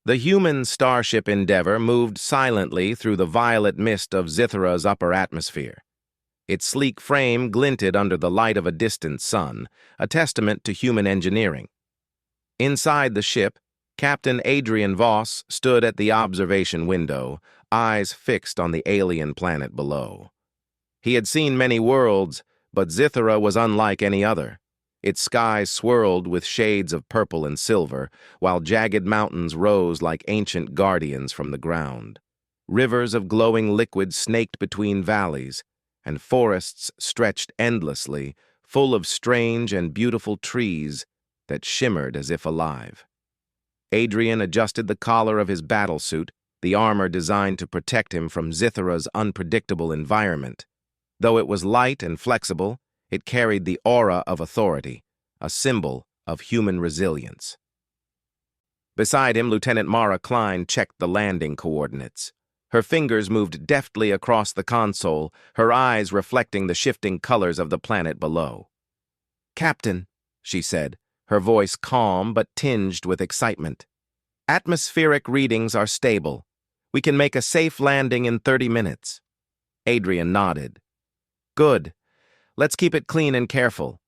The human starship Endeavour moved silently through the violet mist of Zithra's upper atmosphere. Its sleek frame glinted under the light of a distant sun, a testament to human engineering. Inside the ship, Captain Adrian Voss stood at the observation window, eyes fixed on the alien planet below. He had seen many worlds, but Zithra was unlike any other. Its skies swirled with shades of purple and silver, while jagged mountains rose like ancient guardians from the ground. Rivers of glowing liquid snaked between valleys, and forests stretched endlessly, full of strange and beautiful trees that shimmered as if alive. Adrian adjusted the collar of his battlesuit, the armor designed to protect him from Zithra's unpredictable environment. Though it was light and flexible, it carried the aura of authority, a symbol of human resilience. Beside him, Lieutenant Mara Klein checked the landing coordinates. Her fingers moved deftly across the console, her eyes reflecting the shifting colors of the planet below. "Captain," she said, her voice calm but tinged with excitement. "Atmospheric readings are stable. We can make a safe landing in 30 minutes. Adrian nodded. "Good. Let's keep it clean and careful.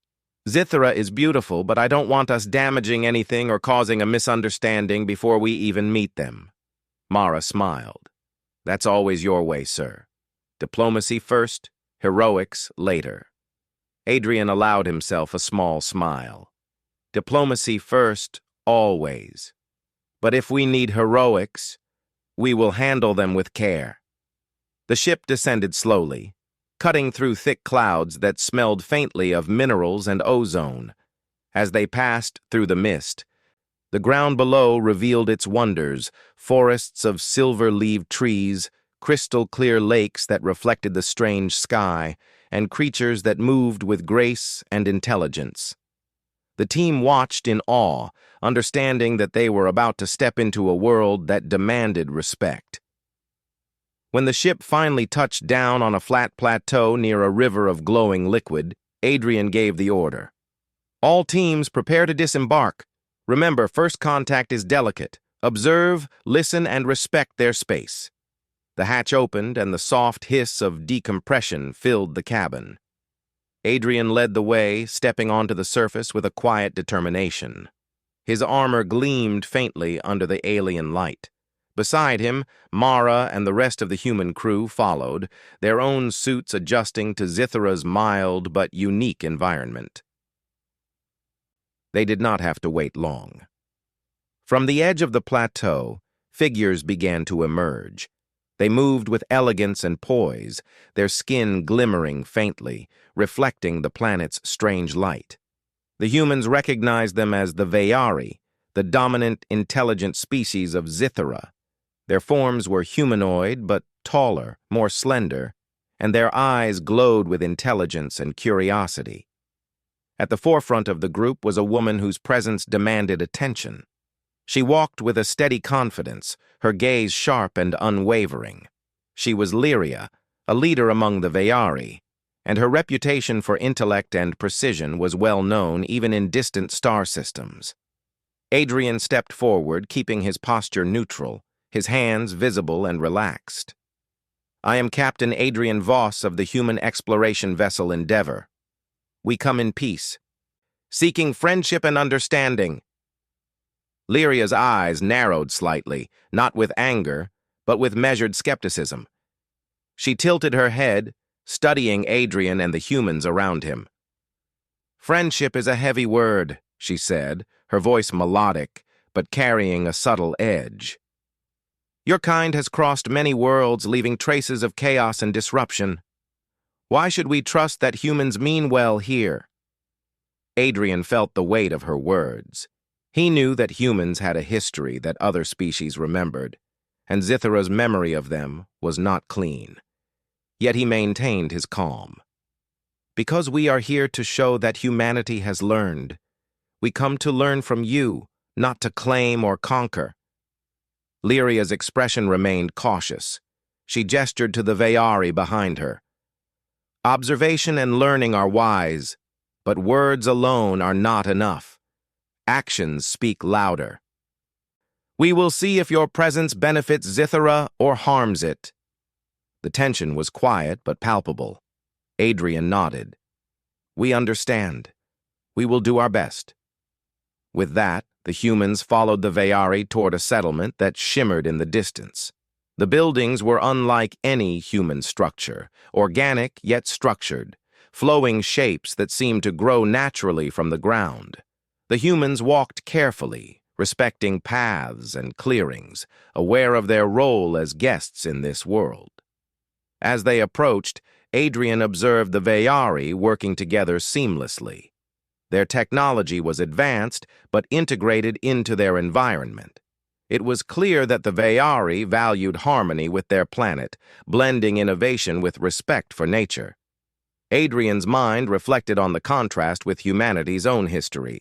Zithra is beautiful, but I don't want us damaging anything or causing a misunderstanding before we even meet them." Mara smiled. "That's always your way, sir. Diplomacy first, heroics later." Adrian allowed himself a small smile. "Diplomacy first, always. But if we need heroics, we will handle them with care." The ship descended slowly, cutting through thick clouds that smelled faintly of minerals and ozone. As they passed through the mist, the ground below revealed its wonders: forests of silver-leaved trees, crystal-clear lakes that reflected the strange sky, and creatures that moved with grace and intelligence. The team watched in awe, understanding that they were about to step into a world that demanded respect. When the ship finally touched down on a flat plateau near a river of glowing liquid, Adrian gave the order. "All teams prepare to disembark. Remember, first contact is delicate. Observe, listen, and respect their space." The hatch opened, and the soft hiss of decompression filled the cabin. Adrian led the way, stepping onto the surface with a quiet determination. His armor gleamed faintly under the alien light. Beside him, Mara and the rest of the human crew followed, their own suits adjusting to Zithra's mild but unique environment. They did not have to wait long. From the edge of the plateau, figures began to emerge. They moved with elegance and poise, their skin glimmering faintly, reflecting the planet's strange light. The humans recognized them as the Veyari, the dominant intelligent species of Zithra. Their forms were humanoid, but taller, more slender, and their eyes glowed with intelligence and curiosity. At the forefront of the group was a woman whose presence demanded attention. She walked with a steady confidence, her gaze sharp and unwavering. She was Lyria, a leader among the Veyari, and her reputation for intellect and precision was well known even in distant star systems. Adrian stepped forward, keeping his posture neutral, his hands visible and relaxed. "I am Captain Adrian Voss of the human exploration vessel Endeavour. We come in peace, seeking friendship and understanding." Lyria's eyes narrowed slightly, not with anger, but with measured skepticism. She tilted her head, studying Adrian and the humans around him. "Friendship is a heavy word," she said, her voice melodic, but carrying a subtle edge. "Your kind has crossed many worlds, leaving traces of chaos and disruption. Why should we trust that humans mean well here?" Adrian felt the weight of her words. He knew that humans had a history that other species remembered, and Zithra's memory of them was not clean. Yet he maintained his calm. "Because we are here to show that humanity has learned. We come to learn from you, not to claim or conquer." Lyria's expression remained cautious. She gestured to the Veyari behind her. "Observation and learning are wise, but words alone are not enough. Actions speak louder." We will see if your presence benefits Zithera or harms it. The tension was quiet but palpable. Adrian nodded. We understand. We will do our best. With that, the humans followed the Veyari toward a settlement that shimmered in the distance. The buildings were unlike any human structure, organic yet structured, flowing shapes that seemed to grow naturally from the ground. The humans walked carefully, respecting paths and clearings, aware of their role as guests in this world. As they approached, Adrian observed the Veyari working together seamlessly. Their technology was advanced, but integrated into their environment. It was clear that the Veyari valued harmony with their planet, blending innovation with respect for nature. Adrian's mind reflected on the contrast with humanity's own history.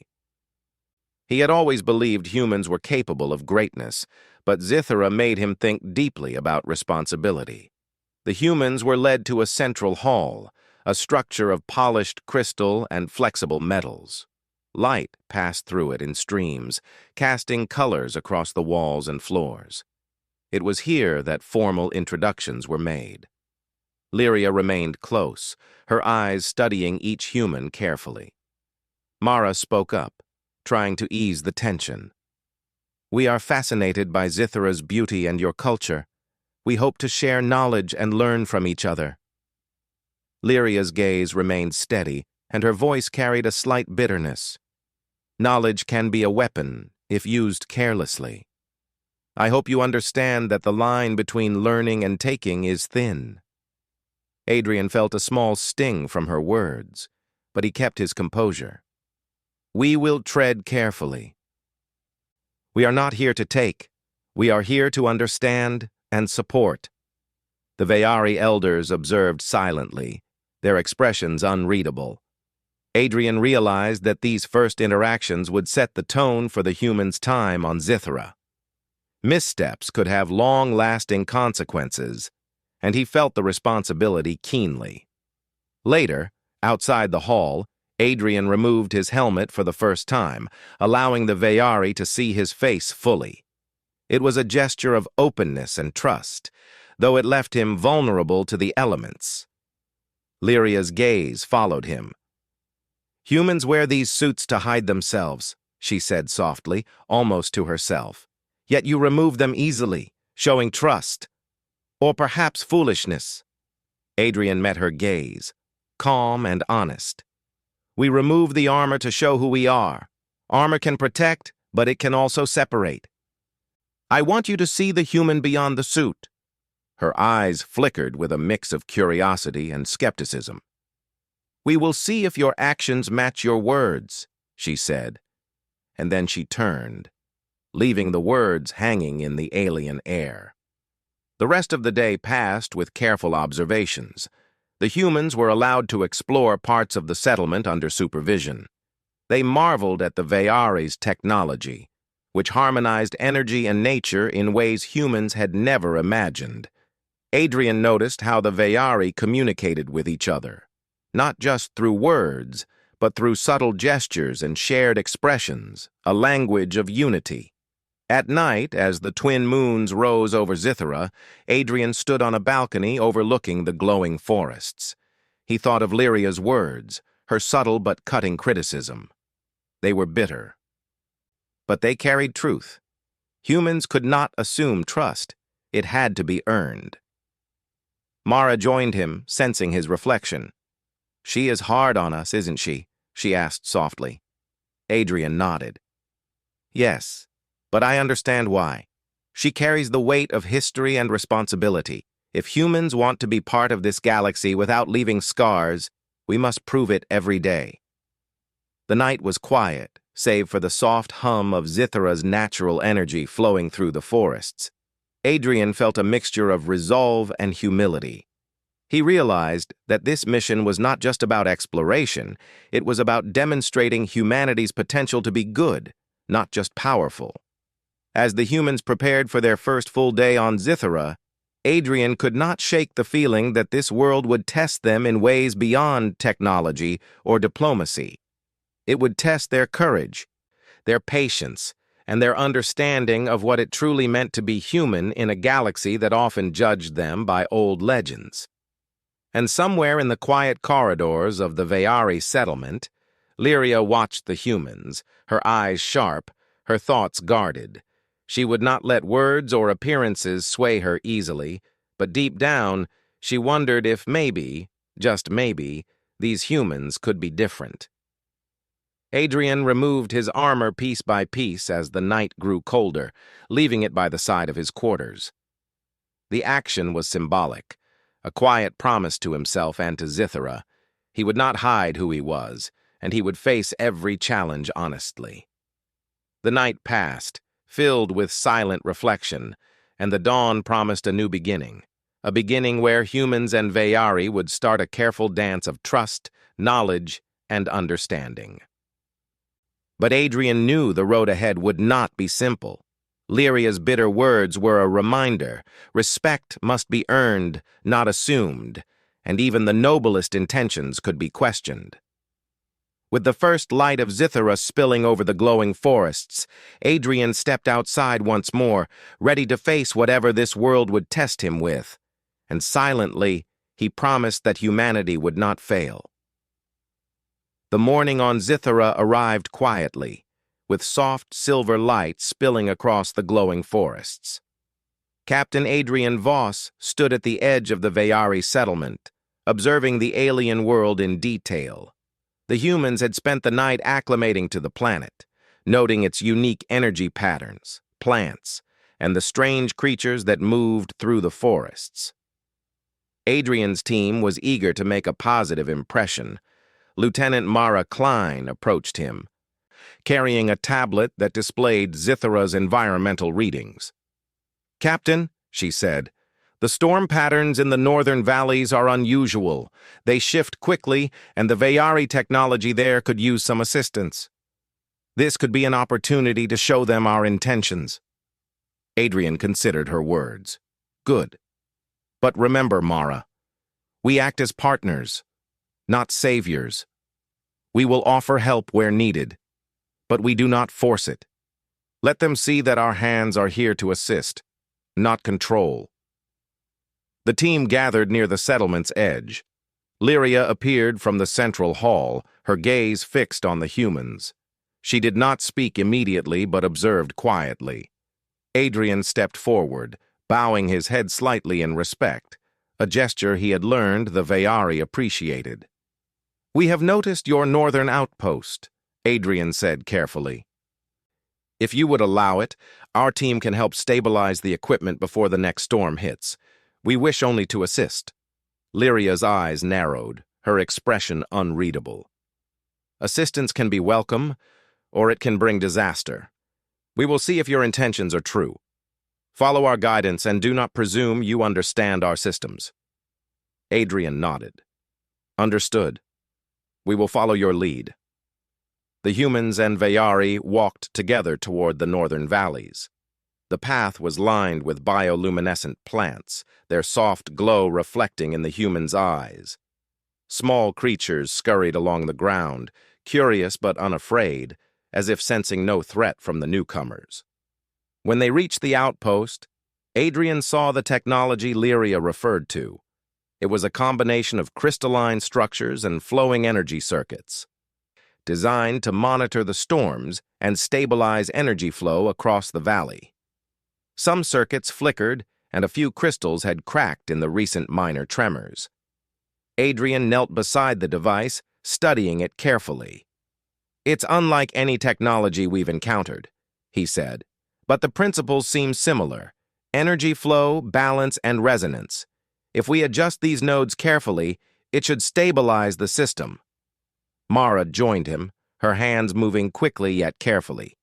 He had always believed humans were capable of greatness, but Zithera made him think deeply about responsibility. The humans were led to a central hall, a structure of polished crystal and flexible metals. Light passed through it in streams, casting colors across the walls and floors. It was here that formal introductions were made. Lyria remained close, her eyes studying each human carefully. Mara spoke up, trying to ease the tension. We are fascinated by Zithera's beauty and your culture. We hope to share knowledge and learn from each other. Lyria's gaze remained steady, and her voice carried a slight bitterness. Knowledge can be a weapon if used carelessly. I hope you understand that the line between learning and taking is thin. Adrian felt a small sting from her words, but he kept his composure. We will tread carefully. We are not here to take. We are here to understand and support. The Veyari elders observed silently, their expressions unreadable. Adrian realized that these first interactions would set the tone for the humans' time on Zithera. Missteps could have long-lasting consequences, and he felt the responsibility keenly. Later, outside the hall, Adrian removed his helmet for the first time, allowing the Veyari to see his face fully. It was a gesture of openness and trust, though it left him vulnerable to the elements. Lyria's gaze followed him. Humans wear these suits to hide themselves, she said softly, almost to herself. Yet you remove them easily, showing trust. Or perhaps foolishness. Adrian met her gaze, calm and honest. We remove the armor to show who we are. Armor can protect, but it can also separate. I want you to see the human beyond the suit. Her eyes flickered with a mix of curiosity and skepticism. We will see if your actions match your words, she said. And then she turned, leaving the words hanging in the alien air. The rest of the day passed with careful observations. The humans were allowed to explore parts of the settlement under supervision. They marveled at the Veyari's technology, which harmonized energy and nature in ways humans had never imagined. Adrian noticed how the Veyari communicated with each other, not just through words, but through subtle gestures and shared expressions, a language of unity. At night, as the twin moons rose over Zithera, Adrian stood on a balcony overlooking the glowing forests. He thought of Lyria's words, her subtle but cutting criticism. They were bitter. But they carried truth. Humans could not assume trust. It had to be earned. Mara joined him, sensing his reflection. She is hard on us, isn't she? She asked softly. Adrian nodded. Yes, but I understand why. She carries the weight of history and responsibility. If humans want to be part of this galaxy without leaving scars, we must prove it every day. The night was quiet, save for the soft hum of Zithera's natural energy flowing through the forests. Adrian felt a mixture of resolve and humility. He realized that this mission was not just about exploration, it was about demonstrating humanity's potential to be good, not just powerful. As the humans prepared for their first full day on Zithera, Adrian could not shake the feeling that this world would test them in ways beyond technology or diplomacy. It would test their courage, their patience, and their understanding of what it truly meant to be human in a galaxy that often judged them by old legends. And somewhere in the quiet corridors of the Veyari settlement, Lyria watched the humans, her eyes sharp, her thoughts guarded. She would not let words or appearances sway her easily, but deep down, she wondered if maybe, just maybe, these humans could be different. Adrian removed his armor piece by piece as the night grew colder, leaving it by the side of his quarters. The action was symbolic, a quiet promise to himself and to Zithara. He would not hide who he was, and he would face every challenge honestly. The night passed, filled with silent reflection, and the dawn promised a new beginning, a beginning where humans and Veyari would start a careful dance of trust, knowledge, and understanding. But Adrian knew the road ahead would not be simple. Lyria's bitter words were a reminder. Respect must be earned, not assumed, and even the noblest intentions could be questioned. With the first light of Zithara spilling over the glowing forests, Adrian stepped outside once more, ready to face whatever this world would test him with, and silently he promised that humanity would not fail. The morning on Zithara arrived quietly, with soft silver light spilling across the glowing forests. Captain Adrian Voss stood at the edge of the Veyari settlement, observing the alien world in detail. The humans had spent the night acclimating to the planet, noting its unique energy patterns, plants, and the strange creatures that moved through the forests. Adrian's team was eager to make a positive impression. Lieutenant Mara Klein approached him, carrying a tablet that displayed Zithara's environmental readings. "Captain," she said, "the storm patterns in the northern valleys are unusual. They shift quickly, and the Veyari technology there could use some assistance. This could be an opportunity to show them our intentions." Adrian considered her words. "Good. But remember, Mara, we act as partners, not saviors. We will offer help where needed, but we do not force it. Let them see that our hands are here to assist, not control." The team gathered near the settlement's edge. Lyria appeared from the central hall, her gaze fixed on the humans. She did not speak immediately but observed quietly. Adrian stepped forward, bowing his head slightly in respect, a gesture he had learned the Veyari appreciated. "We have noticed your northern outpost," Adrian said carefully. "If you would allow it, our team can help stabilize the equipment before the next storm hits. We wish only to assist." Lyria's eyes narrowed, her expression unreadable. "Assistance can be welcome, or it can bring disaster. We will see if your intentions are true. Follow our guidance and do not presume you understand our systems." Adrian nodded. "Understood. We will follow your lead." The humans and Veyari walked together toward the northern valleys. The path was lined with bioluminescent plants, their soft glow reflecting in the humans' eyes. Small creatures scurried along the ground, curious but unafraid, as if sensing no threat from the newcomers. When they reached the outpost, Adrian saw the technology Lyria referred to. It was a combination of crystalline structures and flowing energy circuits, designed to monitor the storms and stabilize energy flow across the valley. Some circuits flickered, and a few crystals had cracked in the recent minor tremors. Adrian knelt beside the device, studying it carefully. "It's unlike any technology we've encountered," he said, "but the principles seem similar: energy flow, balance, and resonance. If we adjust these nodes carefully, it should stabilize the system." Mara joined him, her hands moving quickly yet carefully.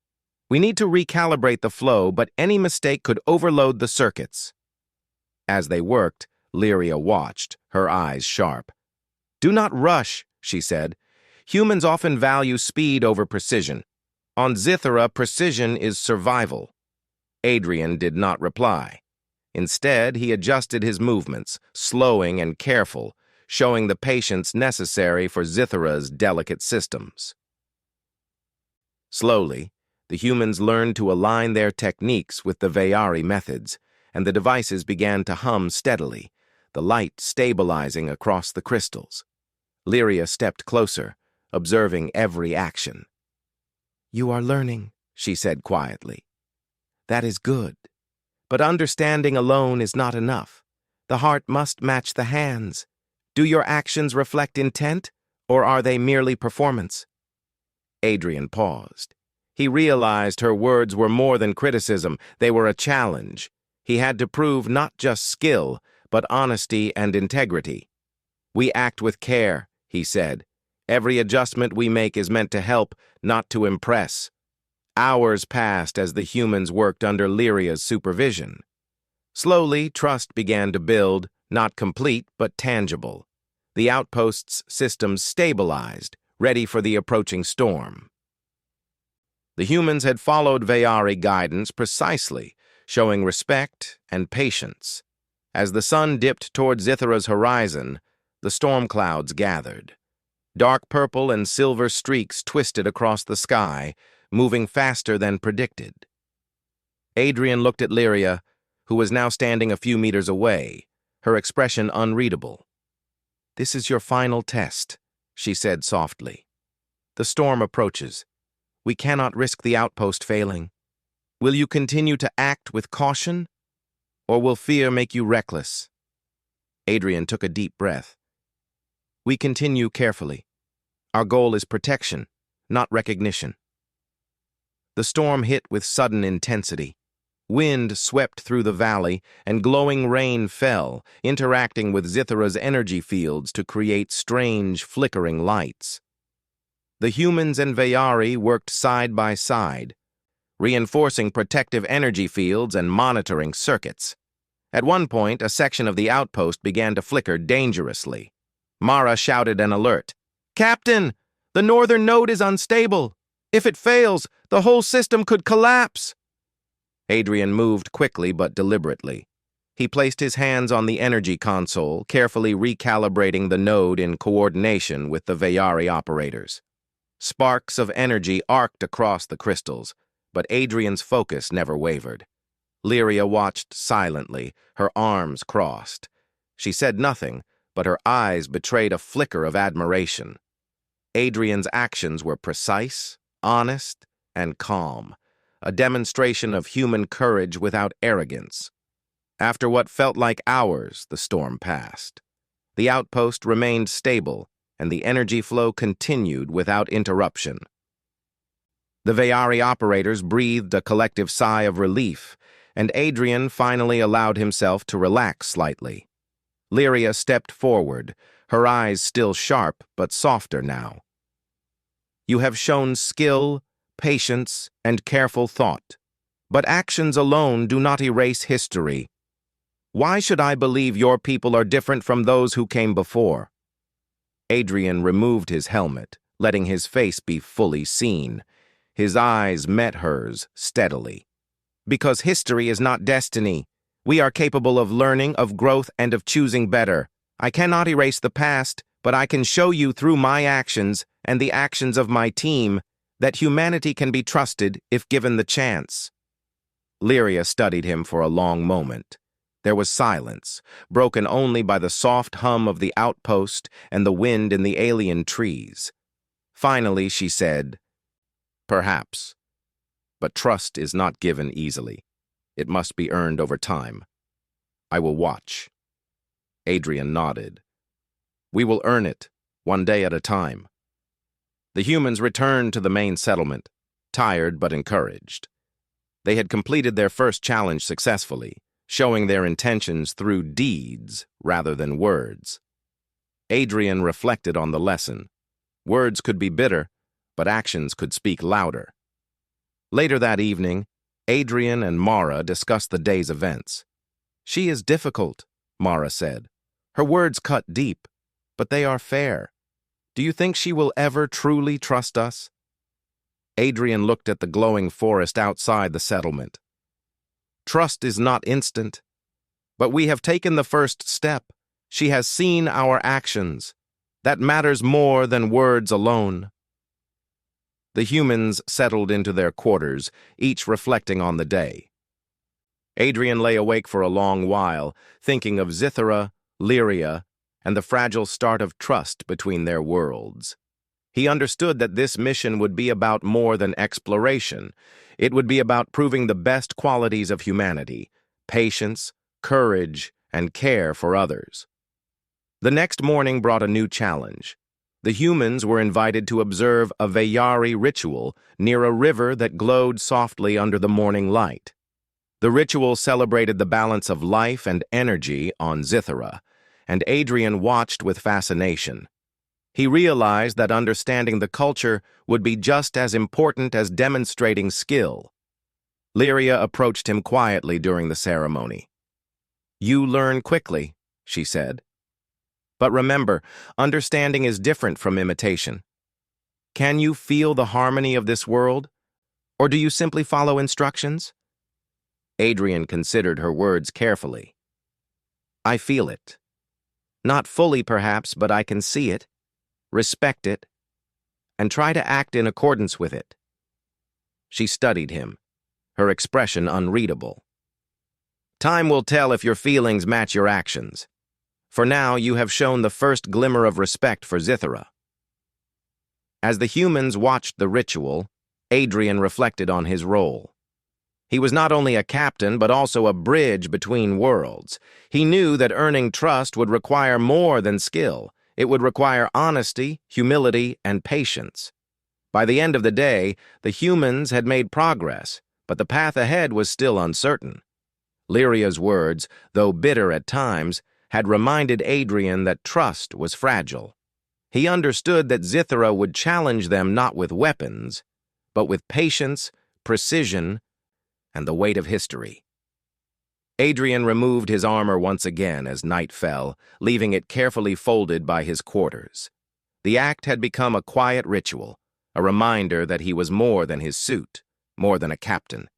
"We need to recalibrate the flow, but any mistake could overload the circuits." As they worked, Lyria watched, her eyes sharp. "Do not rush," she said. "Humans often value speed over precision. On Zithara, precision is survival." Adrian did not reply. Instead, he adjusted his movements, slowing and careful, showing the patience necessary for Zithara's delicate systems. Slowly, The humans learned to align their techniques with the Veyari methods, and the devices began to hum steadily, the light stabilizing across the crystals. Lyria stepped closer, observing every action. "You are learning," she said quietly. "That is good. But understanding alone is not enough. The heart must match the hands. Do your actions reflect intent, or are they merely performance?" Adrian paused. He realized her words were more than criticism, they were a challenge. He had to prove not just skill, but honesty and integrity. "We act with care," he said. "Every adjustment we make is meant to help, not to impress." Hours passed as the humans worked under Lyria's supervision. Slowly, trust began to build, not complete, but tangible. The outpost's systems stabilized, ready for the approaching storm. The humans had followed Veyari guidance precisely, showing respect and patience. As the sun dipped toward Zithara's horizon, the storm clouds gathered. Dark purple and silver streaks twisted across the sky, moving faster than predicted. Adrian looked at Lyria, who was now standing a few meters away, her expression unreadable. "This is your final test," she said softly. "The storm approaches. We cannot risk the outpost failing. Will you continue to act with caution, or will fear make you reckless?" Adrian took a deep breath. "We continue carefully. Our goal is protection, not recognition." The storm hit with sudden intensity. Wind swept through the valley, and glowing rain fell, interacting with Zithara's energy fields to create strange, flickering lights. The humans and Veyari worked side by side, reinforcing protective energy fields and monitoring circuits. At one point, a section of the outpost began to flicker dangerously. Mara shouted an alert. "Captain, the northern node is unstable. If it fails, the whole system could collapse." Adrian moved quickly but deliberately. He placed his hands on the energy console, carefully recalibrating the node in coordination with the Veyari operators. Sparks of energy arced across the crystals, but Adrian's focus never wavered. Lyria watched silently, her arms crossed. She said nothing, but her eyes betrayed a flicker of admiration. Adrian's actions were precise, honest, and calm, a demonstration of human courage without arrogance. After what felt like hours, the storm passed. The outpost remained stable, and the energy flow continued without interruption. The Veyari operators breathed a collective sigh of relief, and Adrian finally allowed himself to relax slightly. Lyria stepped forward, her eyes still sharp but softer now. "You have shown skill, patience, and careful thought, but actions alone do not erase history. Why should I believe your people are different from those who came before?" Adrian removed his helmet, letting his face be fully seen. His eyes met hers steadily. "Because history is not destiny. We are capable of learning, of growth, and of choosing better. I cannot erase the past, but I can show you through my actions and the actions of my team that humanity can be trusted if given the chance." Lyria studied him for a long moment. There was silence, broken only by the soft hum of the outpost and the wind in the alien trees. Finally, she said, "Perhaps. But trust is not given easily. It must be earned over time. I will watch." Adrian nodded. "We will earn it, one day at a time." The humans returned to the main settlement, tired but encouraged. They had completed their first challenge successfully, showing their intentions through deeds rather than words. Adrian reflected on the lesson. Words could be bitter, but actions could speak louder. Later that evening, Adrian and Mara discussed the day's events. "She is difficult," Mara said. "Her words cut deep, but they are fair. Do you think she will ever truly trust us?" Adrian looked at the glowing forest outside the settlement. "Trust is not instant, but we have taken the first step. She has seen our actions. That matters more than words alone." The humans settled into their quarters, each reflecting on the day. Adrian lay awake for a long while, thinking of Zythera, Lyria, and the fragile start of trust between their worlds. He understood that this mission would be about more than exploration. It would be about proving the best qualities of humanity: patience, courage, and care for others. The next morning brought a new challenge. The humans were invited to observe a Veyari ritual near a river that glowed softly under the morning light. The ritual celebrated the balance of life and energy on Zythera, and Adrian watched with fascination. He realized that understanding the culture would be just as important as demonstrating skill. Lyria approached him quietly during the ceremony. "You learn quickly," she said. "But remember, understanding is different from imitation. Can you feel the harmony of this world, or do you simply follow instructions?" Adrian considered her words carefully. "I feel it. Not fully, perhaps, but I can see it, respect it, and try to act in accordance with it." She studied him, her expression unreadable. "Time will tell if your feelings match your actions. For now, you have shown the first glimmer of respect for Zythera." As the humans watched the ritual, Adrian reflected on his role. He was not only a captain, but also a bridge between worlds. He knew that earning trust would require more than skill. It would require honesty, humility, and patience. By the end of the day, the humans had made progress, but the path ahead was still uncertain. Lyria's words, though bitter at times, had reminded Adrian that trust was fragile. He understood that Zythera would challenge them not with weapons, but with patience, precision, and the weight of history. Adrian removed his armor once again as night fell, leaving it carefully folded by his quarters. The act had become a quiet ritual, a reminder that he was more than his suit, more than a captain.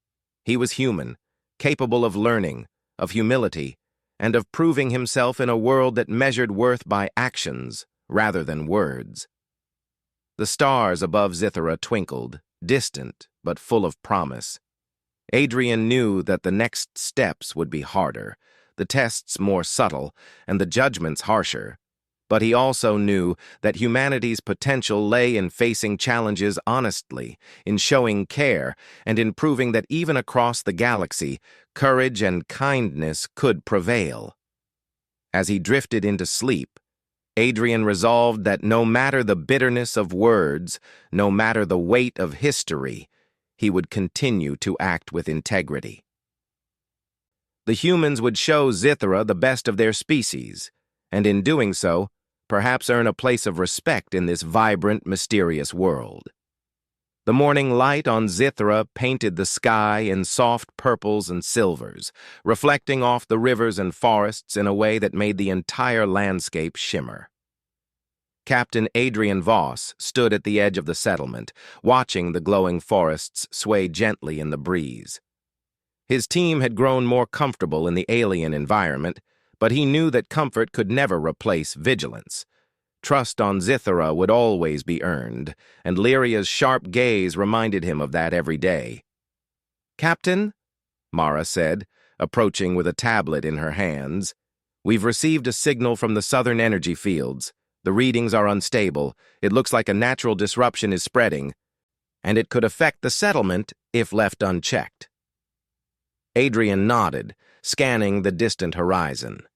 He was human, capable of learning, of humility, and of proving himself in a world that measured worth by actions rather than words. The stars above Zythera twinkled, distant but full of promise. Adrian knew that the next steps would be harder, the tests more subtle, and the judgments harsher. But he also knew that humanity's potential lay in facing challenges honestly, in showing care, and in proving that even across the galaxy, courage and kindness could prevail. As he drifted into sleep, Adrian resolved that no matter the bitterness of words, no matter the weight of history, he would continue to act with integrity. The humans would show Zythera the best of their species, and in doing so, perhaps earn a place of respect in this vibrant, mysterious world. The morning light on Zythera painted the sky in soft purples and silvers, reflecting off the rivers and forests in a way that made the entire landscape shimmer. Captain Adrian Voss stood at the edge of the settlement, watching the glowing forests sway gently in the breeze. His team had grown more comfortable in the alien environment, but he knew that comfort could never replace vigilance. Trust on Zythera would always be earned, and Lyria's sharp gaze reminded him of that every day. "Captain," Mara said, approaching with a tablet in her hands, "we've received a signal from the southern energy fields. The readings are unstable. It looks like a natural disruption is spreading, and it could affect the settlement if left unchecked." Adrian nodded, scanning the distant horizon.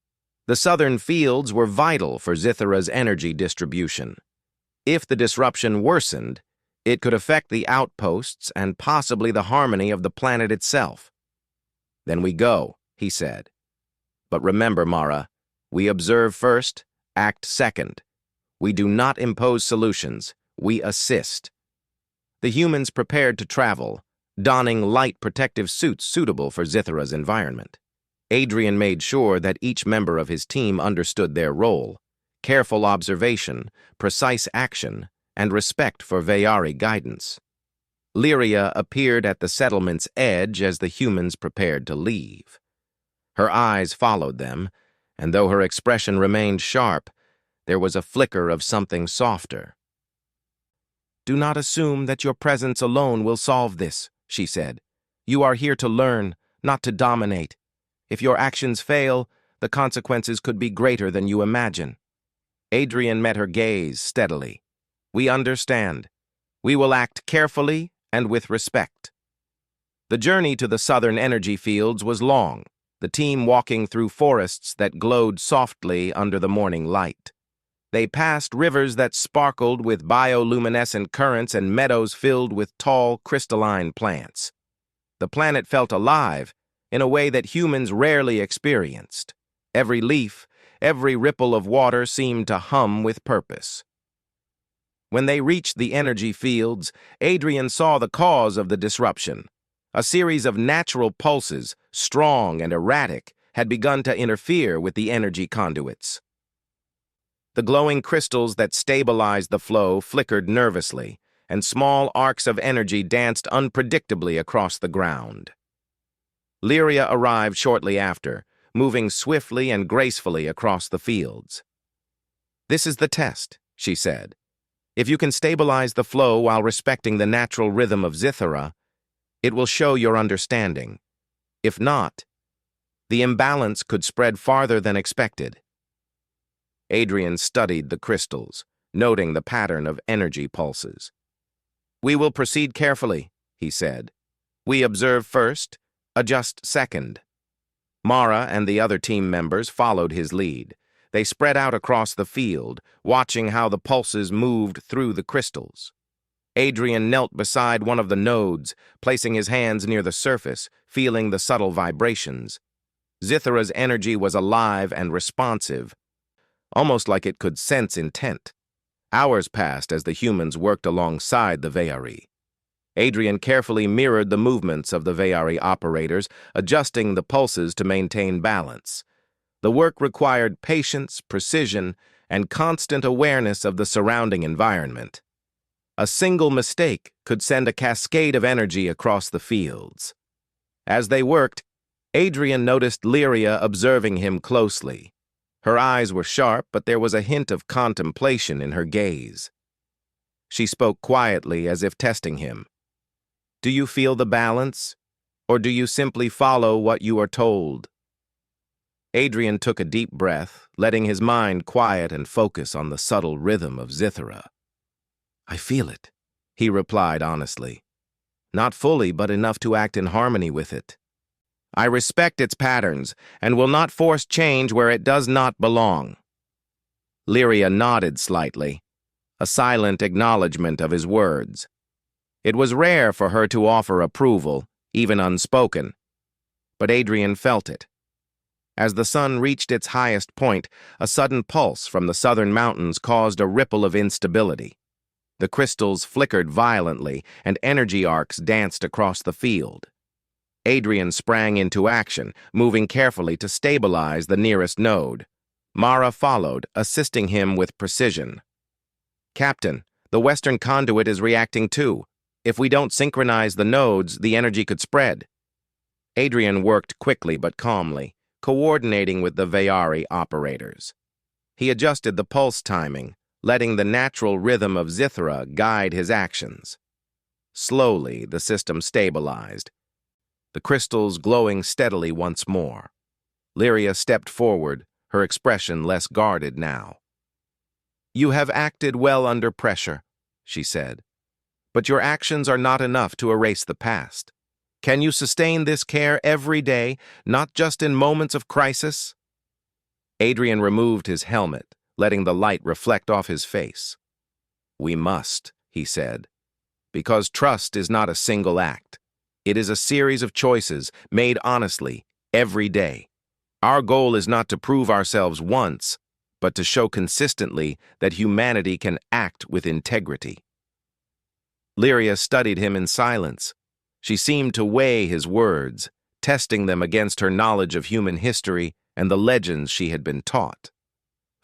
The southern fields were vital for Zythera's energy distribution. If the disruption worsened, it could affect the outposts and possibly the harmony of the planet itself. "Then we go," he said. "But remember, Mara, we observe first, act second. We do not impose solutions, we assist." The humans prepared to travel, donning light protective suits suitable for Zythera's environment. Adrian made sure that each member of his team understood their role: careful observation, precise action, and respect for Veyari guidance. Lyria appeared at the settlement's edge as the humans prepared to leave. Her eyes followed them, and though her expression remained sharp, there was a flicker of something softer. "Do not assume that your presence alone will solve this," she said. "You are here to learn, not to dominate. If your actions fail, the consequences could be greater than you imagine." Adrian met her gaze steadily. "We understand. We will act carefully and with respect." The journey to the southern energy fields was long, the team walking through forests that glowed softly under the morning light. They passed rivers that sparkled with bioluminescent currents and meadows filled with tall, crystalline plants. The planet felt alive in a way that humans rarely experienced. Every leaf, every ripple of water seemed to hum with purpose. When they reached the energy fields, Adrian saw the cause of the disruption. A series of natural pulses, strong and erratic, had begun to interfere with the energy conduits. The glowing crystals that stabilized the flow flickered nervously, and small arcs of energy danced unpredictably across the ground. Lyria arrived shortly after, moving swiftly and gracefully across the fields. "This is the test," she said. "If you can stabilize the flow while respecting the natural rhythm of Zithara, it will show your understanding. If not, the imbalance could spread farther than expected." Adrian studied the crystals, noting the pattern of energy pulses. "We will proceed carefully," he said. "We observe first, adjust second." Mara and the other team members followed his lead. They spread out across the field, watching how the pulses moved through the crystals. Adrian knelt beside one of the nodes, placing his hands near the surface, feeling the subtle vibrations. Zithara's energy was alive and responsive, almost like it could sense intent. Hours passed as the humans worked alongside the Ve'ari. Adrian carefully mirrored the movements of the Ve'ari operators, adjusting the pulses to maintain balance. The work required patience, precision, and constant awareness of the surrounding environment. A single mistake could send a cascade of energy across the fields. As they worked, Adrian noticed Lyria observing him closely. Her eyes were sharp, but there was a hint of contemplation in her gaze. She spoke quietly, as if testing him. "Do you feel the balance, or do you simply follow what you are told?" Adrian took a deep breath, letting his mind quiet and focus on the subtle rhythm of Zithara. "I feel it," he replied honestly. "Not fully, but enough to act in harmony with it. I respect its patterns and will not force change where it does not belong." Lyria nodded slightly, a silent acknowledgement of his words. It was rare for her to offer approval, even unspoken, but Adrian felt it. As the sun reached its highest point, a sudden pulse from the southern mountains caused a ripple of instability. The crystals flickered violently, and energy arcs danced across the field. Adrian sprang into action, moving carefully to stabilize the nearest node. Mara followed, assisting him with precision. "Captain, the western conduit is reacting too. If we don't synchronize the nodes, the energy could spread." Adrian worked quickly but calmly, coordinating with the Ve'ari operators. He adjusted the pulse timing, letting the natural rhythm of Zithara guide his actions. Slowly, the system stabilized, the crystals glowing steadily once more. Lyria stepped forward, her expression less guarded now. "You have acted well under pressure," she said, "but your actions are not enough to erase the past. Can you sustain this care every day, not just in moments of crisis?" Adrian removed his helmet, letting the light reflect off his face. "We must," he said, "because trust is not a single act. It is a series of choices made honestly every day. Our goal is not to prove ourselves once, but to show consistently that humanity can act with integrity." Lyria studied him in silence. She seemed to weigh his words, testing them against her knowledge of human history and the legends she had been taught.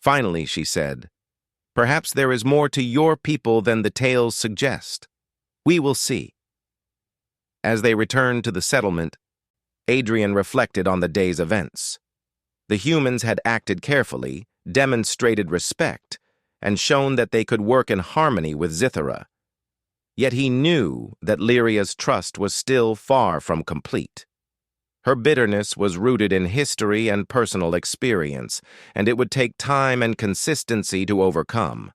Finally, she said, "Perhaps there is more to your people than the tales suggest. We will see." As they returned to the settlement, Adrian reflected on the day's events. The humans had acted carefully, demonstrated respect, and shown that they could work in harmony with Zithara. Yet he knew that Lyria's trust was still far from complete. Her bitterness was rooted in history and personal experience, and it would take time and consistency to overcome.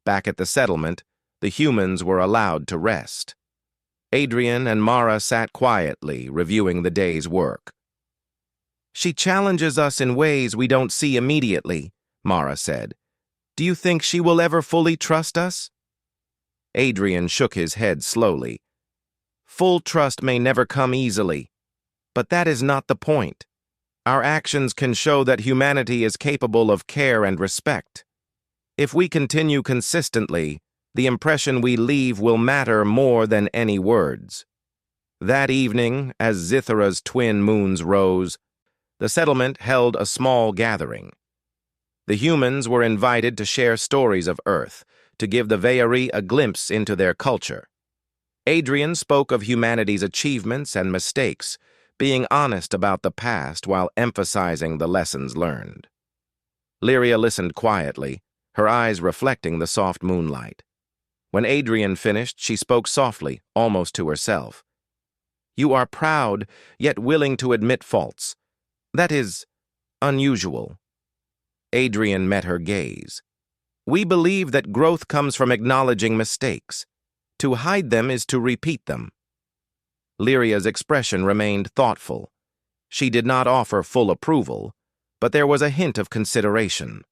Back at the settlement, the humans were allowed to rest. Adrian and Mara sat quietly, reviewing the day's work. "She challenges us in ways we don't see immediately," Mara said. "Do you think she will ever fully trust us?" Adrian shook his head slowly. "Full trust may never come easily. But that is not the point. Our actions can show that humanity is capable of care and respect. If we continue consistently, the impression we leave will matter more than any words." That evening, as Zithra's twin moons rose, the settlement held a small gathering. The humans were invited to share stories of Earth, to give the Ve'ari a glimpse into their culture. Adrian spoke of humanity's achievements and mistakes, being honest about the past while emphasizing the lessons learned. Lyria listened quietly, her eyes reflecting the soft moonlight. When Adrian finished, she spoke softly, almost to herself. "You are proud, yet willing to admit faults. That is unusual." Adrian met her gaze. "We believe that growth comes from acknowledging mistakes. To hide them is to repeat them." Lyria's expression remained thoughtful. She did not offer full approval, but there was a hint of consideration.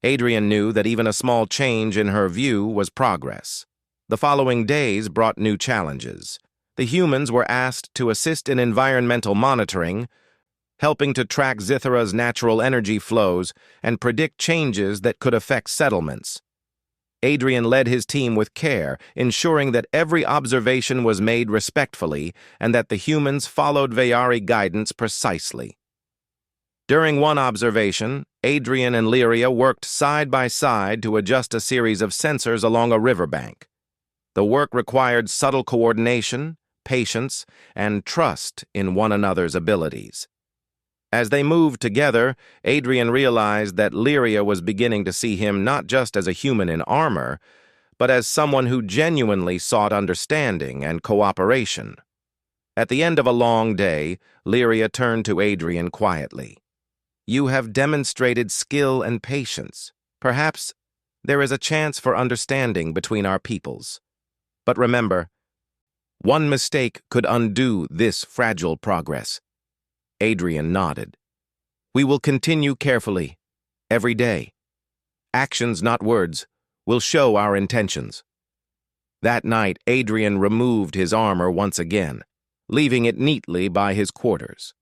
Adrian knew that even a small change in her view was progress. The following days brought new challenges. The humans were asked to assist in environmental monitoring, helping to track Zithra's natural energy flows and predict changes that could affect settlements. Adrian led his team with care, ensuring that every observation was made respectfully and that the humans followed Ve'ari guidance precisely. During one observation, Adrian and Lyria worked side by side to adjust a series of sensors along a riverbank. The work required subtle coordination, patience, and trust in one another's abilities. As they moved together, Adrian realized that Lyria was beginning to see him not just as a human in armor, but as someone who genuinely sought understanding and cooperation. At the end of a long day, Lyria turned to Adrian quietly. "You have demonstrated skill and patience. Perhaps there is a chance for understanding between our peoples. But remember, one mistake could undo this fragile progress." Adrian nodded. "We will continue carefully, every day. Actions, not words, will show our intentions." That night, Adrian removed his armor once again, leaving it neatly by his quarters.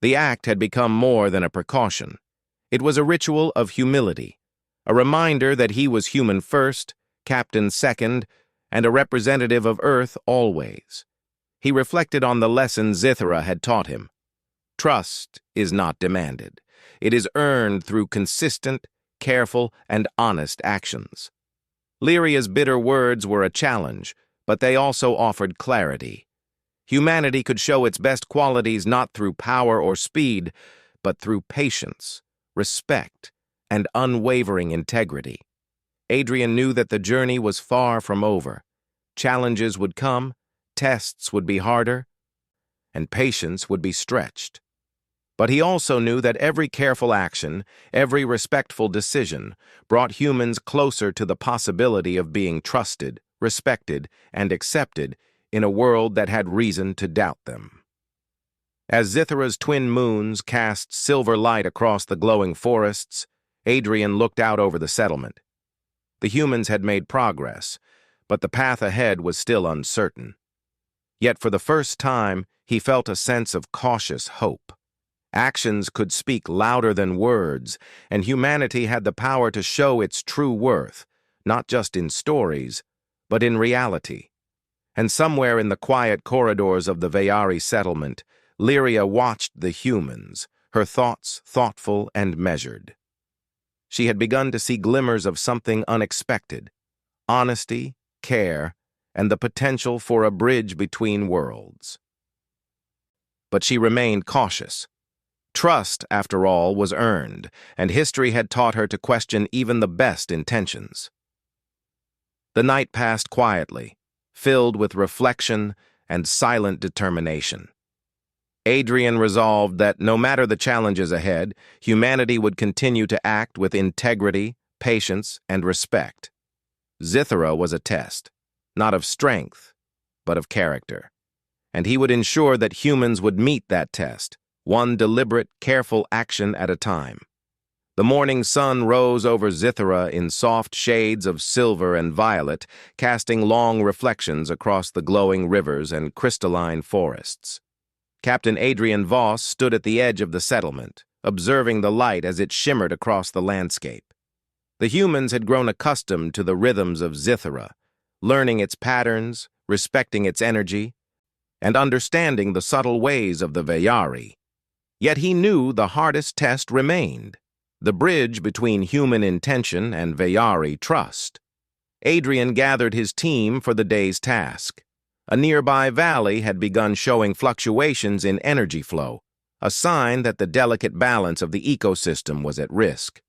The act had become more than a precaution. It was a ritual of humility, a reminder that he was human first, captain second, and a representative of Earth always. He reflected on the lesson Zithra had taught him. Trust is not demanded. It is earned through consistent, careful, and honest actions. Lyria's bitter words were a challenge, but they also offered clarity. Humanity could show its best qualities not through power or speed, but through patience, respect, and unwavering integrity. Adrian knew that the journey was far from over. Challenges would come, tests would be harder, and patience would be stretched. But he also knew that every careful action, every respectful decision, brought humans closer to the possibility of being trusted, respected, and accepted in a world that had reason to doubt them. As Zithra's twin moons cast silver light across the glowing forests, Adrian looked out over the settlement. The humans had made progress, but the path ahead was still uncertain. Yet for the first time, he felt a sense of cautious hope. Actions could speak louder than words, and humanity had the power to show its true worth, not just in stories, but in reality. And somewhere in the quiet corridors of the Ve'ari settlement, Lyria watched the humans, her thoughts thoughtful and measured. She had begun to see glimmers of something unexpected: honesty, care, and the potential for a bridge between worlds. But she remained cautious. Trust, after all, was earned, and history had taught her to question even the best intentions. The night passed quietly. filled with reflection and silent determination. Adrian resolved that no matter the challenges ahead, humanity would continue to act with integrity, patience, and respect. Zithra was a test, not of strength, but of character, and he would ensure that humans would meet that test, one deliberate, careful action at a time. The morning sun rose over Zithra in soft shades of silver and violet, casting long reflections across the glowing rivers and crystalline forests. Captain Adrian Voss stood at the edge of the settlement, observing the light as it shimmered across the landscape. The humans had grown accustomed to the rhythms of Zithra, learning its patterns, respecting its energy, and understanding the subtle ways of the Veyari. Yet he knew the hardest test remained, the bridge between human intention and Veyari trust. Adrian gathered his team for the day's task. A nearby valley had begun showing fluctuations in energy flow, a sign that the delicate balance of the ecosystem was at risk.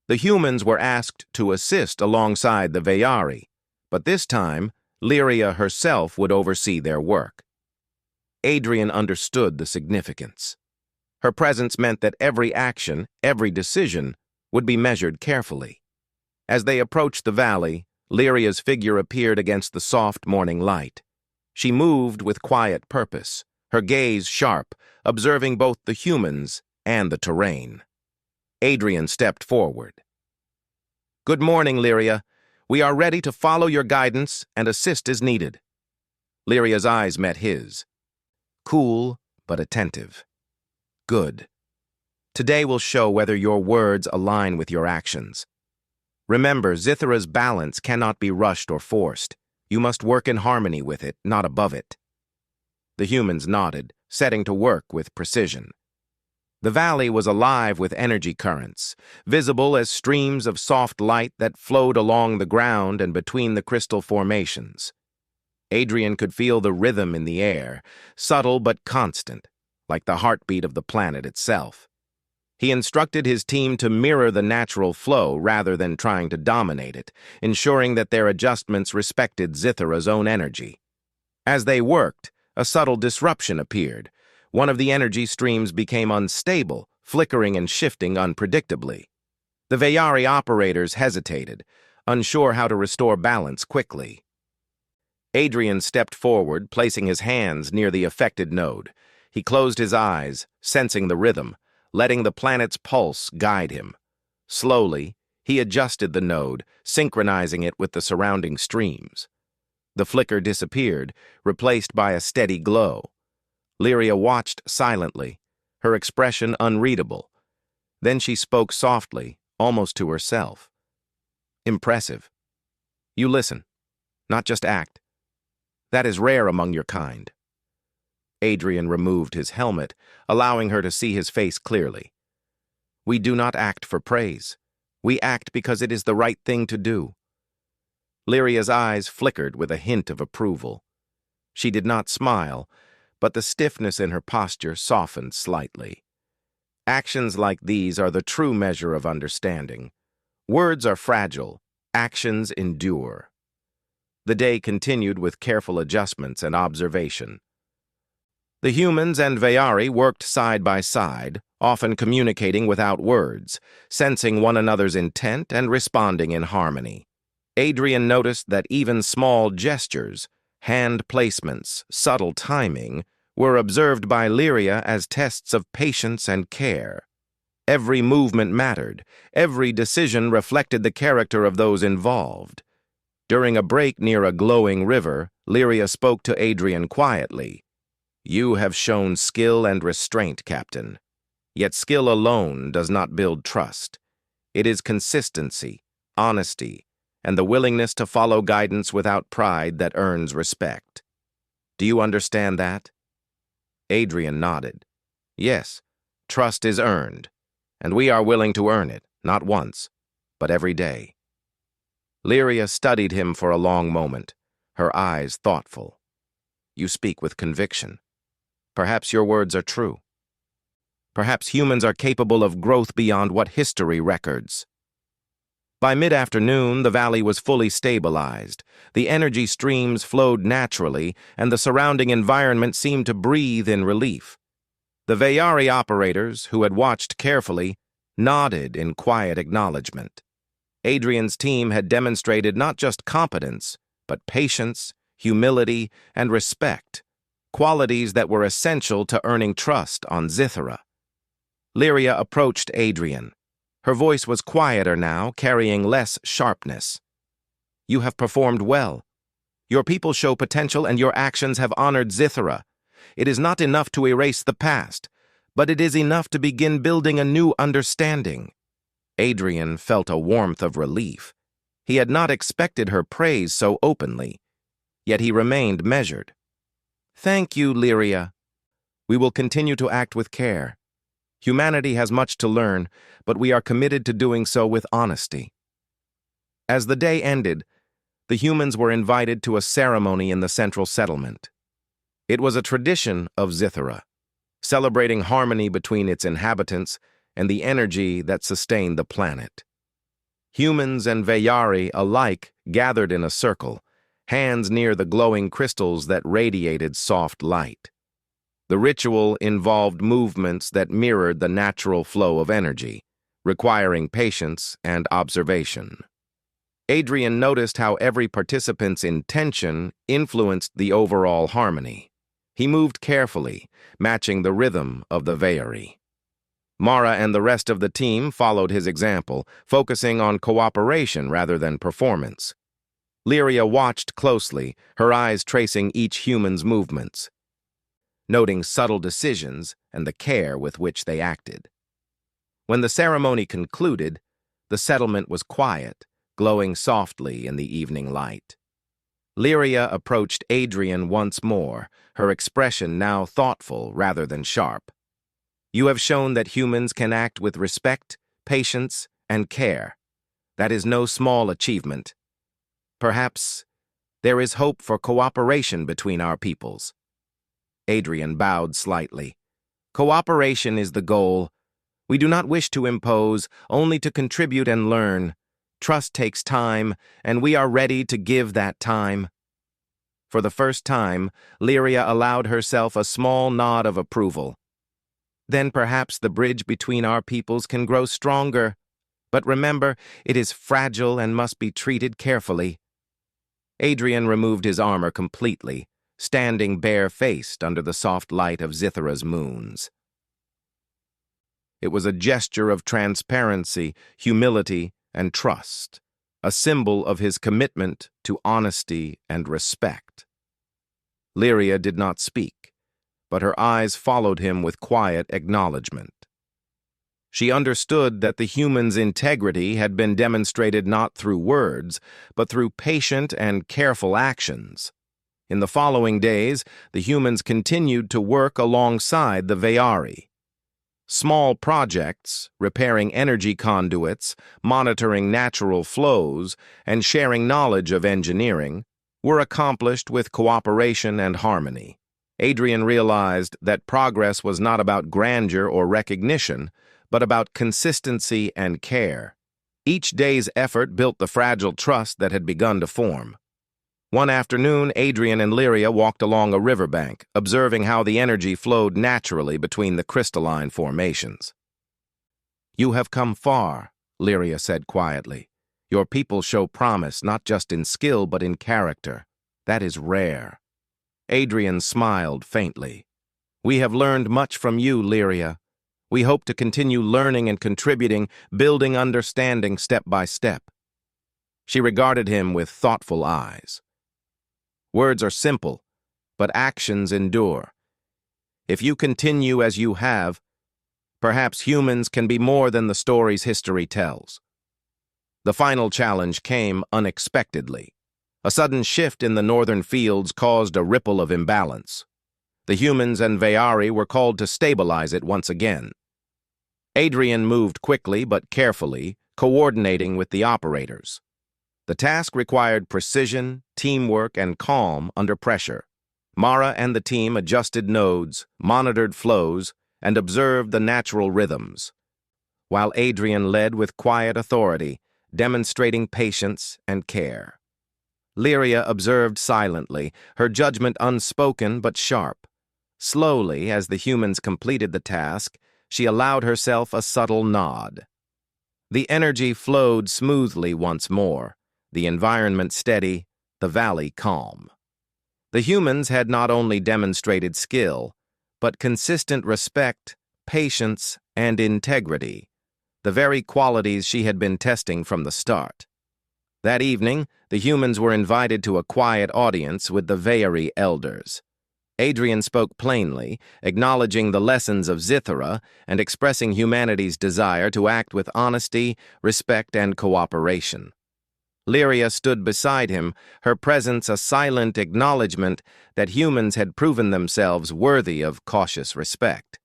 The humans were asked to assist alongside the Veyari, but this time, Lyria herself would oversee their work. Adrian understood the significance. Her presence meant that every action, every decision, would be measured carefully. As they approached the valley, Lyria's figure appeared against the soft morning light. She moved with quiet purpose, her gaze sharp, observing both the humans and the terrain. Adrian stepped forward. "Good morning, Lyria. We are ready to follow your guidance and assist as needed." Lyria's eyes met his. Cool, but attentive. "Good. Today will show whether your words align with your actions. Remember, Zithra's balance cannot be rushed or forced. You must work in harmony with it, not above it." The humans nodded, setting to work with precision. The valley was alive with energy currents, visible as streams of soft light that flowed along the ground and between the crystal formations. Adrian could feel the rhythm in the air, subtle but constant, like the heartbeat of the planet itself. He instructed his team to mirror the natural flow rather than trying to dominate it, ensuring that their adjustments respected Zithra's own energy. As they worked, a subtle disruption appeared. One of the energy streams became unstable, flickering and shifting unpredictably. The Veyari operators hesitated, unsure how to restore balance quickly. Adrian stepped forward, placing his hands near the affected node. He closed his eyes, sensing the rhythm, letting the planet's pulse guide him. Slowly, he adjusted the node, synchronizing it with the surrounding streams. The flicker disappeared, replaced by a steady glow. Lyria watched silently, her expression unreadable. Then she spoke softly, almost to herself. "Impressive. You listen, not just act. That is rare among your kind." Adrian removed his helmet, allowing her to see his face clearly. "We do not act for praise. We act because it is the right thing to do." Lyria's eyes flickered with a hint of approval. She did not smile, but the stiffness in her posture softened slightly. Actions like these are the true measure of understanding. Words are fragile, actions endure. The day continued with careful adjustments and observation. The humans and Veyari worked side by side, often communicating without words, sensing one another's intent and responding in harmony. Adrian noticed that even small gestures, hand placements, subtle timing, were observed by Lyria as tests of patience and care. Every movement mattered, every decision reflected the character of those involved. During a break near a glowing river, Lyria spoke to Adrian quietly. "You have shown skill and restraint, Captain. Yet skill alone does not build trust. It is consistency, honesty, and the willingness to follow guidance without pride that earns respect. Do you understand that?" Adrian nodded. "Yes, trust is earned, and we are willing to earn it, not once, but every day." Lyria studied him for a long moment, her eyes thoughtful. "You speak with conviction. Perhaps your words are true. Perhaps humans are capable of growth beyond what history records." By mid-afternoon, the valley was fully stabilized. The energy streams flowed naturally, and the surrounding environment seemed to breathe in relief. The Veyari operators, who had watched carefully, nodded in quiet acknowledgement. Adrian's team had demonstrated not just competence, but patience, humility, and respect, qualities that were essential to earning trust on Zithera. Lyria approached Adrian. Her voice was quieter now, carrying less sharpness. "You have performed well. Your people show potential and your actions have honored Zithera. It is not enough to erase the past, but it is enough to begin building a new understanding." Adrian felt a warmth of relief. He had not expected her praise so openly, yet he remained measured. "Thank you, Lyria. We will continue to act with care. Humanity has much to learn, but we are committed to doing so with honesty." As the day ended, the humans were invited to a ceremony in the central settlement. It was a tradition of Zithera, celebrating harmony between its inhabitants and the energy that sustained the planet. Humans and Veyari alike gathered in a circle, hands near the glowing crystals that radiated soft light. The ritual involved movements that mirrored the natural flow of energy, requiring patience and observation. Adrian noticed how every participant's intention influenced the overall harmony. He moved carefully, matching the rhythm of the Veyari. Mara and the rest of the team followed his example, focusing on cooperation rather than performance. Lyria watched closely, her eyes tracing each human's movements, noting subtle decisions and the care with which they acted. When the ceremony concluded, the settlement was quiet, glowing softly in the evening light. Lyria approached Adrian once more, her expression now thoughtful rather than sharp. "You have shown that humans can act with respect, patience, and care. That is no small achievement. Perhaps there is hope for cooperation between our peoples." Adrian bowed slightly. "Cooperation is the goal. We do not wish to impose, only to contribute and learn. Trust takes time, and we are ready to give that time." For the first time, Lyria allowed herself a small nod of approval. "Then perhaps the bridge between our peoples can grow stronger. But remember, it is fragile and must be treated carefully." Adrian removed his armor completely, standing bare-faced under the soft light of Zithera's moons. It was a gesture of transparency, humility, and trust, a symbol of his commitment to honesty and respect. Lyria did not speak, but her eyes followed him with quiet acknowledgement. She understood that the human's integrity had been demonstrated not through words, but through patient and careful actions. In the following days, the humans continued to work alongside the Veyari. Small projects, repairing energy conduits, monitoring natural flows, and sharing knowledge of engineering, were accomplished with cooperation and harmony. Adrian realized that progress was not about grandeur or recognition, but about consistency and care. Each day's effort built the fragile trust that had begun to form. One afternoon, Adrian and Lyria walked along a riverbank, observing how the energy flowed naturally between the crystalline formations. "You have come far," Lyria said quietly. "Your people show promise not just in skill but in character. That is rare." Adrian smiled faintly. "We have learned much from you, Lyria. We hope to continue learning and contributing, building understanding step by step." She regarded him with thoughtful eyes. "Words are simple, but actions endure. If you continue as you have, perhaps humans can be more than the stories history tells." The final challenge came unexpectedly. A sudden shift in the northern fields caused a ripple of imbalance. The humans and Veyari were called to stabilize it once again. Adrian moved quickly but carefully, coordinating with the operators. The task required precision, teamwork, and calm under pressure. Mara and the team adjusted nodes, monitored flows, and observed the natural rhythms. While Adrian led with quiet authority, demonstrating patience and care. Lyria observed silently, her judgment unspoken but sharp. Slowly, as the humans completed the task, she allowed herself a subtle nod. The energy flowed smoothly once more, the environment steady, the valley calm. The humans had not only demonstrated skill, but consistent respect, patience, and integrity, the very qualities she had been testing from the start. That evening, the humans were invited to a quiet audience with the Veyari elders. Adrian spoke plainly, acknowledging the lessons of Zithara and expressing humanity's desire to act with honesty, respect, and cooperation. Lyria stood beside him, her presence a silent acknowledgement that humans had proven themselves worthy of cautious respect.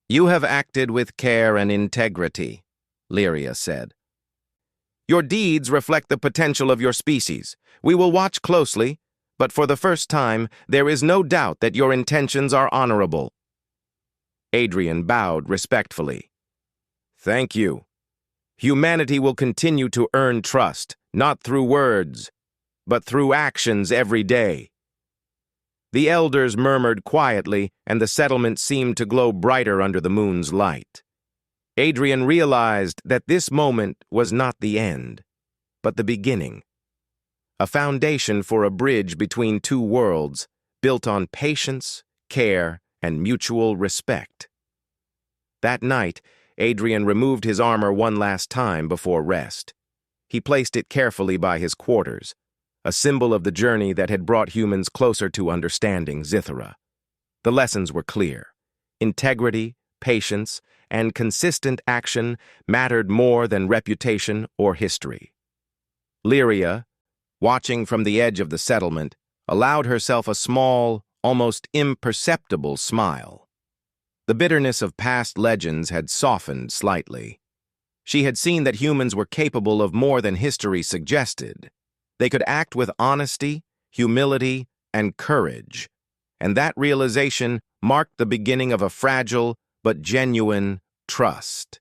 "You have acted with care and integrity," Lyria said. "Your deeds reflect the potential of your species. We will watch closely, but for the first time, there is no doubt that your intentions are honorable." Adrian bowed respectfully. "Thank you. Humanity will continue to earn trust, not through words, but through actions every day." The elders murmured quietly, and the settlement seemed to glow brighter under the moon's light. Adrian realized that this moment was not the end, but the beginning. A foundation for a bridge between two worlds, built on patience, care, and mutual respect. That night, Adrian removed his armor one last time before rest. He placed it carefully by his quarters, a symbol of the journey that had brought humans closer to understanding Zithara. The lessons were clear. Integrity, patience, and consistent action mattered more than reputation or history. Lyria, watching from the edge of the settlement, allowed herself a small, almost imperceptible smile. The bitterness of past legends had softened slightly. She had seen that humans were capable of more than history suggested. They could act with honesty, humility, and courage, and that realization marked the beginning of a fragile but genuine trust.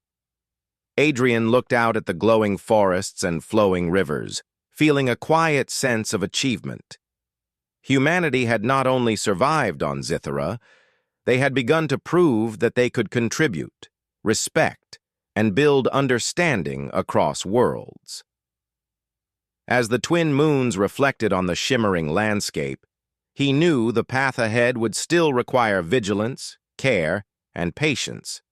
Adrian looked out at the glowing forests and flowing rivers, feeling a quiet sense of achievement. Humanity had not only survived on Zithara, they had begun to prove that they could contribute, respect, and build understanding across worlds. As the twin moons reflected on the shimmering landscape, he knew the path ahead would still require vigilance, care, and patience.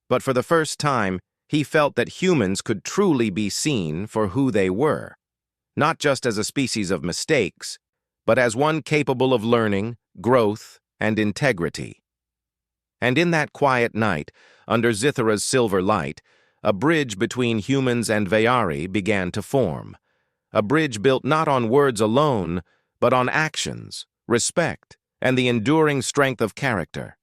But for the first time, he felt that humans could truly be seen for who they were, not just as a species of mistakes, but as one capable of learning, growth, and integrity. And in that quiet night, under Zithara's silver light, a bridge between humans and Veyari began to form. A bridge built not on words alone, but on actions, respect, and the enduring strength of character.